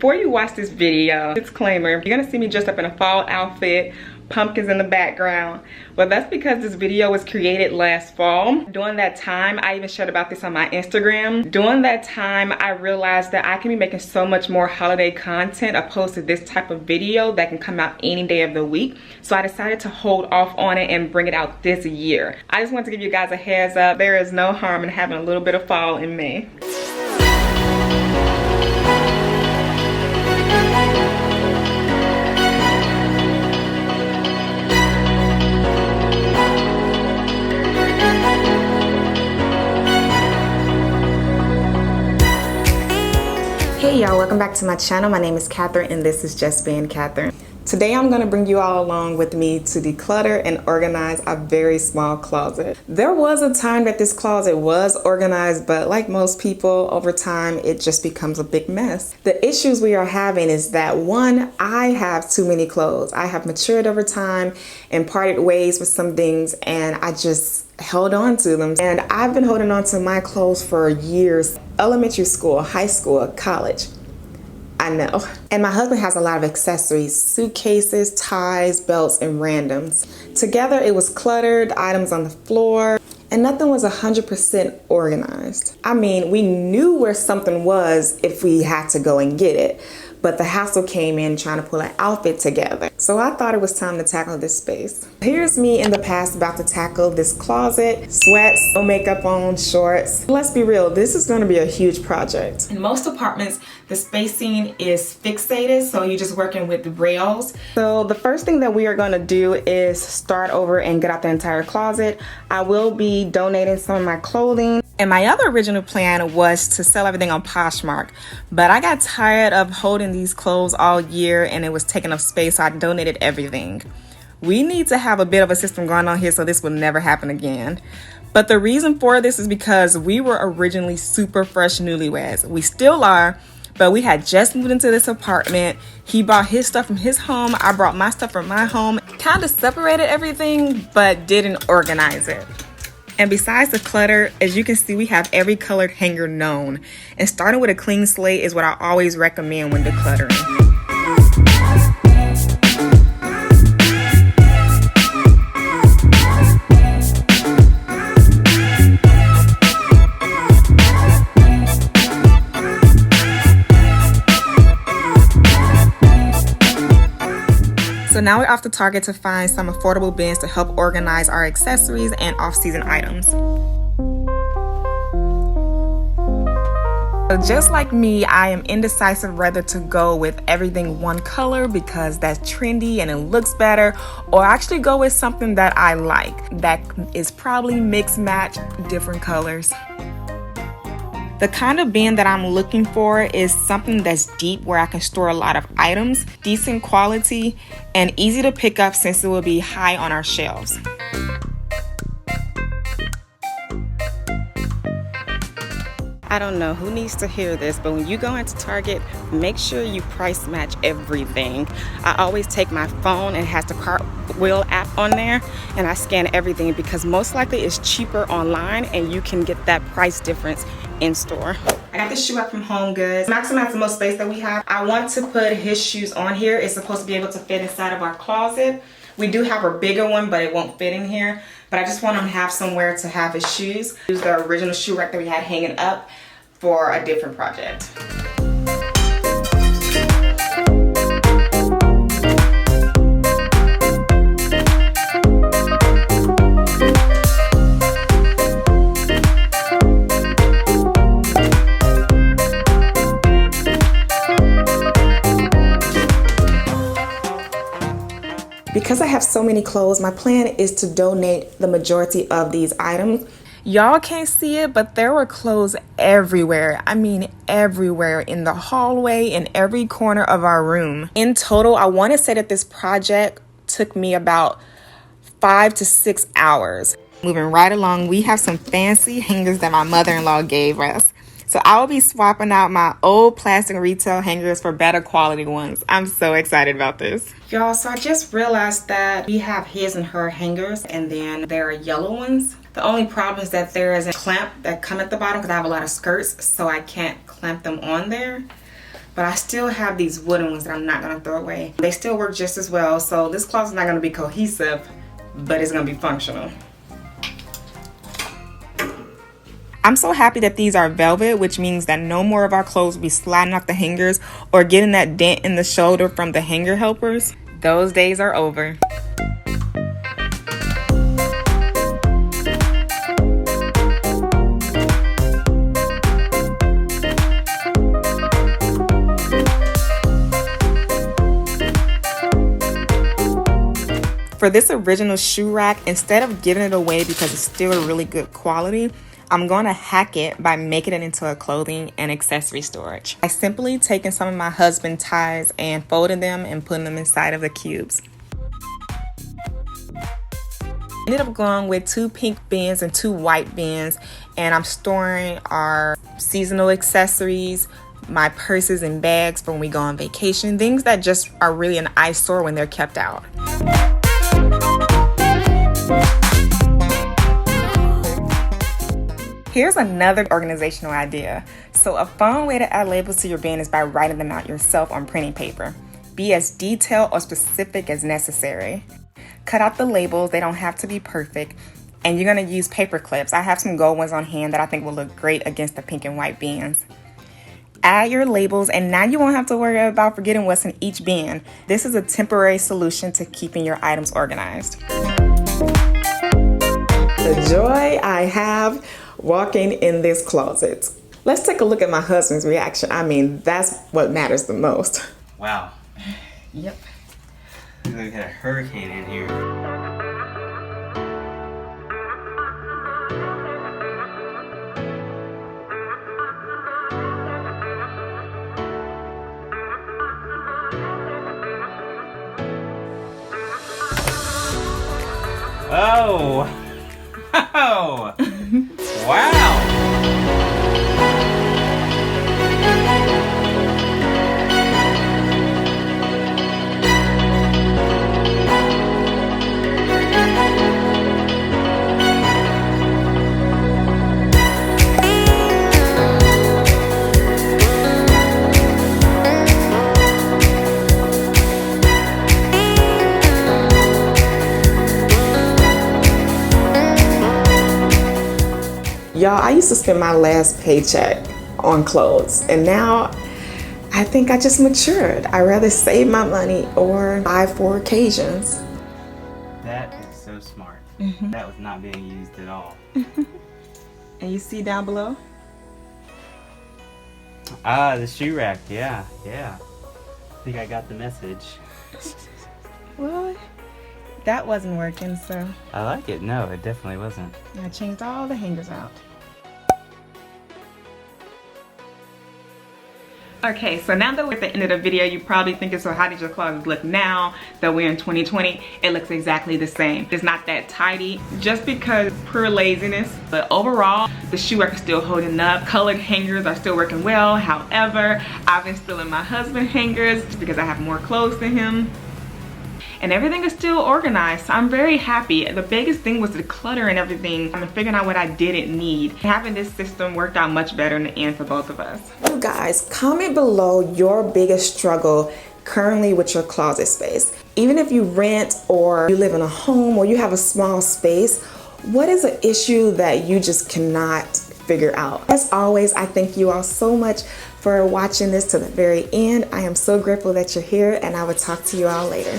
Before you watch this video, disclaimer, you're gonna see me dressed up in a fall outfit, pumpkins in the background. Well, that's because this video was created last fall. During that time, I even shared about this on my Instagram. During that time, I realized that I can be making so much more holiday content opposed to this type of video that can come out any day of the week. So I decided to hold off on it and bring it out this year. I just want to give you guys a heads up. There is no harm in having a little bit of fall in May. Hey y'all, welcome back to my channel. My name is Katherine and this is Just Being Katherine. Today I'm going to bring you all along with me to declutter and organize a very small closet. There was a time that this closet was organized, but like most people, over time it just becomes a big mess. The issues we are having is that one, I have too many clothes. I have matured over time and parted ways with some things, and I just held on to them. And I've been holding on to my clothes for years. Elementary school, high school, college. I know. And my husband has a lot of accessories, suitcases, ties, belts, and randoms. Together it was cluttered, items on the floor, and nothing was 100% organized. I mean, we knew where something was if we had to go and get it, but the hassle came in trying to pull an outfit together. So I thought it was time to tackle this space. Here's me in the past about to tackle this closet, sweats, no makeup on, shorts. Let's be real, this is gonna be a huge project. In most apartments, the spacing is fixated, so you're just working with rails. So the first thing that we are gonna do is start over and get out the entire closet. I will be donating some of my clothing. And my other original plan was to sell everything on Poshmark, but I got tired of holding these clothes all year and it was taking up space, so I donated everything. We need to have a bit of a system going on here so this will never happen again. But the reason for this is because we were originally super fresh newlyweds. We still are, but we had just moved into this apartment. He brought his stuff from his home, I brought my stuff from my home. Kind of separated everything, but didn't organize it. And besides the clutter, as you can see, we have every colored hanger known. And starting with a clean slate is what I always recommend when decluttering. So now we're off to Target to find some affordable bins to help organize our accessories and off-season items. So just like me, I am indecisive whether to go with everything one color because that's trendy and it looks better, or actually go with something that I like that is probably mix match different colors. The kind of bin that I'm looking for is something that's deep where I can store a lot of items, decent quality, and easy to pick up since it will be high on our shelves. I don't know who needs to hear this, but when you go into Target, make sure you price match everything. I always take my phone and it has the Cartwheel app on there, and I scan everything because most likely it's cheaper online and you can get that price difference in store. I got this shoe up from Home Goods. Maximize the most space that we have. I want to put his shoes on here. It's supposed to be able to fit inside of our closet. We do have a bigger one, but it won't fit in here. But I just want him to have somewhere to have his shoes. Use the original shoe rack that we had hanging up for a different project. Because I have so many clothes, my plan is to donate the majority of these items. Y'all can't see it, but there were clothes everywhere. I mean, everywhere, in the hallway, in every corner of our room. In total, I want to say that this project took me about 5 to 6 hours. Moving right along, we have some fancy hangers that my mother-in-law gave us. So I will be swapping out my old plastic retail hangers for better quality ones. I'm so excited about this. Y'all, so I just realized that we have his and her hangers, and then there are yellow ones. The only problem is that there is a clamp that come at the bottom because I have a lot of skirts, so I can't clamp them on there. but I still have these wooden ones that I'm not gonna throw away. They still work just as well, so this closet's not gonna be cohesive, but it's gonna be functional. I'm so happy that these are velvet, which means that no more of our clothes will be sliding off the hangers or getting that dent in the shoulder from the hanger helpers. Those days are over. For this original shoe rack, instead of giving it away because it's still really good quality, I'm going to hack it by making it into a clothing and accessory storage. I simply taken some of my husband's ties and folded them and putting them inside of the cubes. Ended up going with 2 pink bins and 2 white bins, and I'm storing our seasonal accessories, my purses and bags for when we go on vacation, things that just are really an eyesore when they're kept out. Here's another organizational idea. So a fun way to add labels to your bin is by writing them out yourself on printing paper. Be as detailed or specific as necessary. Cut out the labels, they don't have to be perfect. And you're gonna use paper clips. I have some gold ones on hand that I think will look great against the pink and white bins. Add your labels, and now you won't have to worry about forgetting what's in each bin. This is a temporary solution to keeping your items organized. The joy I have walking in this closet. Let's take a look at my husband's reaction. I mean, that's what matters the most. Wow. Yep. Looks like we had a hurricane in here. Oh! Oh! Wow! Y'all, I used to spend my last paycheck on clothes, and now I think I just matured. I rather save my money or buy for occasions. That is so smart. That was not being used at all. And you see down below? Ah, the shoe rack. Yeah, yeah. I think I got the message. Well, that wasn't working, so I like it. No, it definitely wasn't. I changed all the hangers out. Okay, so now that we're at the end of the video, you probably thinking, so how did your closet look now that we're in 2020? It looks exactly the same. It's not that tidy, just because pure laziness, but overall, the shoe rack is still holding up. Colored hangers are still working well. However, I've been stealing my husband's hangers just because I have more clothes than him. And everything is still organized, so I'm very happy. The biggest thing was the clutter and everything. I'm figuring out what I didn't need. Having this system worked out much better in the end for both of us. You guys, comment below your biggest struggle currently with your closet space. Even if you rent or you live in a home or you have a small space, what is an issue that you just cannot figure out? As always, I thank you all so much for watching this to the very end. I am so grateful that you're here, and I will talk to you all later.